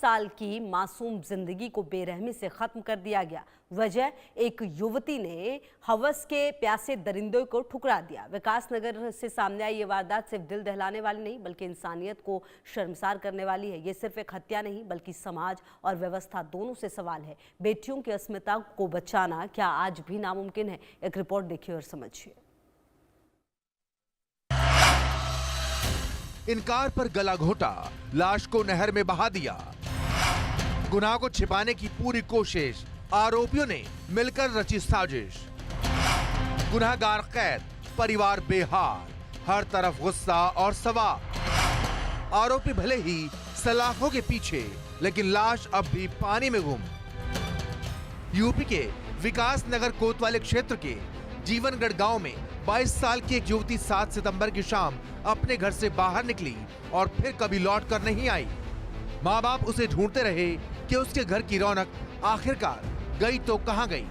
साल की मासूम जिंदगी को बेरहमी से खत्म कर दिया गया। वजह, एक युवती ने हवस के प्यासे दरिंदों को ठुकरा दिया। विकास नगर से सामने आई ये वारदात सिर्फ दिल दहलाने वाली नहीं बल्कि इंसानियत को शर्मसार करने वाली है। ये सिर्फ एक हत्या नहीं बल्कि समाज और व्यवस्था दोनों से सवाल है। बेटियों की अस्मिता को बचाना क्या आज भी नामुमकिन है? एक रिपोर्ट देखिए और समझिए। इनकार पर गला घोटा, लाश को नहर में बहा दिया। गुनाह को छिपाने की पूरी कोशिश, आरोपियों ने मिलकर रची साजिश। गुनहगार कैद, परिवार बेहाल, हर तरफ गुस्सा और सवाल। आरोपी भले ही सलाखों के पीछे, लेकिन लाश अब भी पानी में गुम। यूपी के विकास नगर कोतवाली क्षेत्र के जीवनगढ़ गांव में 22 साल की एक युवती 7 सितंबर की शाम अपने घर से बाहर निकली और फिर कभी लौट कर नहीं आई। माँ बाप उसे ढूंढते रहे कि उसके घर की रौनक आखिरकार गई तो कहां गई।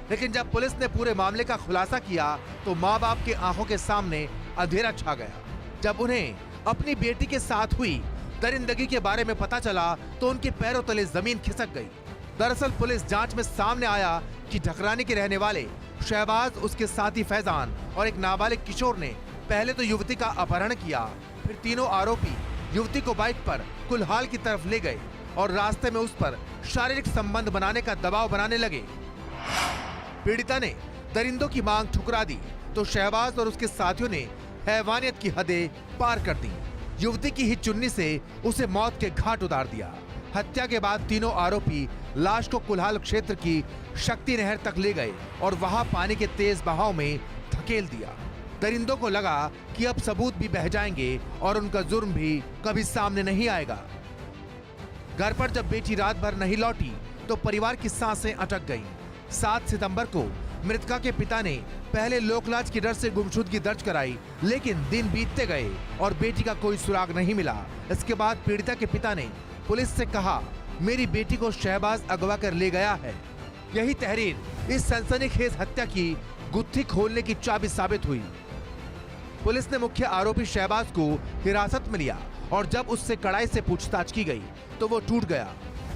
लेकिन जब पुलिस ने पूरे मामले का खुलासा किया तो माँ बाप के आंखों के सामने अंधेरा छा गया। जब उन्हें अपनी बेटी के साथ हुई दरिंदगी के बारे में पता चला तो उनके पैरों तले जमीन खिसक गई। दरअसल पुलिस जांच में सामने आया कि ढकरानी के रहने वाले शहबाज, उसके साथी फैजान और एक नाबालिग किशोर ने पहले तो युवती का अपहरण किया। फिर तीनों आरोपी युवती को बाइक पर कुल्हाल की तरफ ले गए और रास्ते में उस पर शारीरिक संबंध बनाने का दबाव बनाने लगे। पीड़िता ने दरिंदों की मांग ठुकरा दी तो शहबाज और उसके साथियों ने हैवानियत की हदें पार कर दी। युवती की ही चुन्नी से उसे मौत के घाट उतार दिया। हत्या के बाद तीनों आरोपी लाश को कुल्हाल क्षेत्र की शक्ति नहर तक ले गए और वहां पानी के तेज बहाव में धकेल दिया। दरिंदों को लगा कि अब सबूत भी बह जाएंगे और उनका जुर्म भी कभी सामने नहीं आएगा। घर पर जब बेटी रात भर नहीं लौटी तो परिवार की सांसें अटक गईं। 7 सितंबर को मृतका के पिता ने पहले लोकलाज के डर से गुमशुदगी दर्ज कराई, लेकिन दिन बीतते गए और बेटी का कोई सुराग नहीं मिला। इसके बाद पीड़िता के पिता ने पुलिस से कहा, मेरी बेटी को शहबाज अगवा कर ले गया है। यही तहरीर इस सनसनीखेज हत्या की गुत्थी खोलने की चाबी साबित हुई। पुलिस ने मुख्य आरोपी शहबाज को हिरासत में लिया और जब उससे कड़ाई से पूछताछ की गई तो वो टूट गया।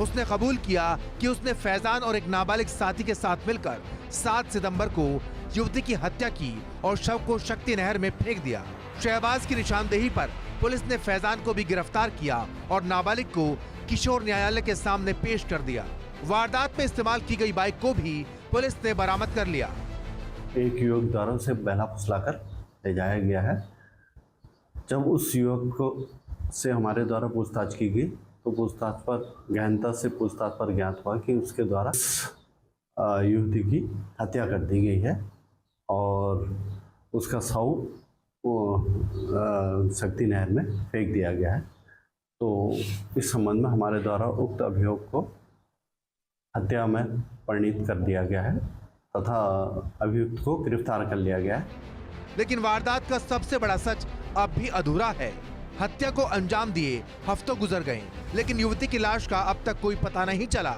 उसने कबूल किया कि उसने फैजान और एक नाबालिग साथी के साथ मिलकर 7 सितंबर को युवती की हत्या की और शव को शक्ति नहर में फेंक दिया। शहबाज की निशानदेही पर पुलिस ने फैजान को भी गिरफ्तार किया और नाबालिग को किशोर न्यायालय के सामने पेश कर दिया। वारदात में इस्तेमाल की गई बाइक को भी पुलिस ने बरामद कर लिया। एक युवक द्वारा उसे बहला फुसलाकर ले जाया गया है। जब उस युवक को से हमारे द्वारा पूछताछ की गई तो पूछताछ पर गहनता से पूछताछ पर ज्ञात हुआ कि उसके द्वारा युवती की हत्या कर दी गई है और उसका शव शक्ति नहर में फेंक दिया गया है। तो इस संबंध में हमारे द्वारा उक्त अभियोग को हत्या में परिणित कर दिया गया है तथा अभियुक्त को गिरफ्तार कर लिया गया है। लेकिन वारदात का सबसे बड़ा सच अब भी अधूरा है। हत्या को अंजाम दिए हफ्तों गुजर गए, लेकिन युवती की लाश का अब तक कोई पता नहीं चला।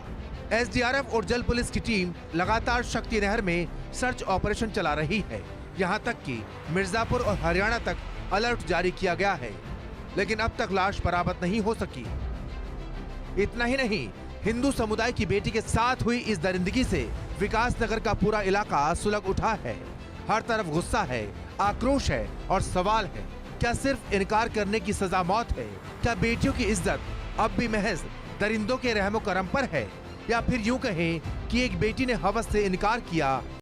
एसडीआरएफ और जल पुलिस की टीम लगातार शक्ति नहर में सर्च ऑपरेशन चला रही है। यहाँ तक कि मिर्जापुर और हरियाणा तक अलर्ट जारी किया गया है, लेकिन अब तक लाश बरामद नहीं हो सकी। इतना ही नहीं, हिंदू समुदाय की बेटी के साथ हुई इस दरिंदगी से विकास नगर का पूरा इलाका सुलग उठा है। हर तरफ गुस्सा है, आक्रोश है और सवाल है, क्या सिर्फ इनकार करने की सजा मौत है? क्या बेटियों की इज्जत अब भी महज दरिंदों के रहमो करम पर है? या फिर यूं कहें कि एक बेटी ने हवस से इनकार किया